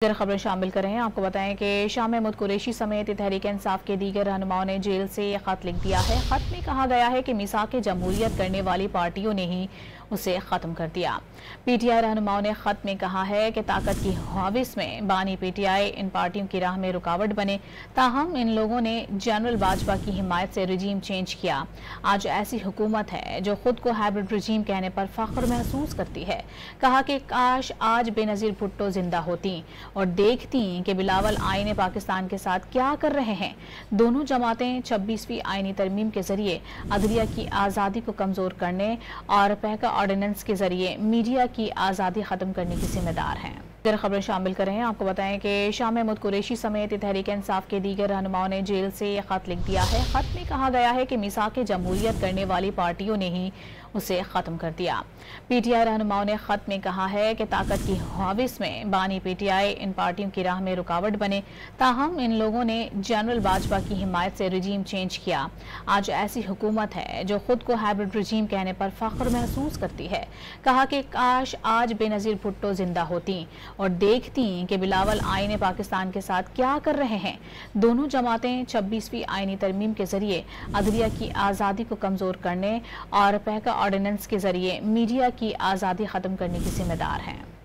खबरें शामिल कर रहे हैं। आपको बताएं कि शाह महमूद कुरैशी समेत तहरीक इंसाफ के दीगर रहनुमाओं ने जेल से यह खत लिख दिया है। खत में कहा गया है कि मिसाक जमहूरियत करने वाली पार्टियों ने ही उसे खत्म कर दिया। पीटीआई रहनुमाओं ने खत में कहा है कि ताकत की ख्वाहिश में बानी पीटीआई इन पार्टियों की राह में रुकावट बने, ताहम इन लोगों ने जनरल बाजवा की हिमायत से रजीम चेंज किया। आज ऐसी हुकूमत है जो खुद को हाइब्रिड रजीम कहने पर फख्र महसूस करती है। कहा कि काश आज बेनजीर भुट्टो जिंदा होती और देखती कि बिलावल आईने पाकिस्तान के साथ क्या कर रहे हैं। दोनों जमातें 26वीं आईनी तरमीम के जरिए अदलिया की आज़ादी को कमजोर करने और पैका ऑर्डिनेंस के जरिए मीडिया की आज़ादी खत्म करने की जिम्मेदार हैं। खबरें शामिल कर रहे हैं। आपको बताएं कि शाह महमूद कुरैशी समेत तहरीक इंसाफ के दीगर रहनुमाओं ने जेल से यह खत लिख दिया है। खत में कहा गया है कि मिसाक जमहूरियत करने वाली पार्टियों ने ही उसे खत्म कर दिया। पीटीआई रहनुमाओं ने खत में कहा है कि ताकत की ख्वाहिश में बानी पीटीआई इन पार्टियों की राह में रुकावट बने, ताहम इन लोगों ने जनरल बाजवा की हिमायत से रजीम चेंज किया। आज ऐसी हुकूमत है जो खुद को हाइब्रिड रजीम कहने पर फख्र महसूस करती है। कहा कि काश आज बेनजीर भुट्टो जिंदा होती और देखती कि बिलावल आईने पाकिस्तान के साथ क्या कर रहे हैं। दोनों जमातें 26वीं आईनी तरमीम के जरिए अदलिया की आज़ादी को कमजोर करने और पैका ऑर्डिनेंस के जरिए मीडिया की आज़ादी खत्म करने की जिम्मेदार हैं।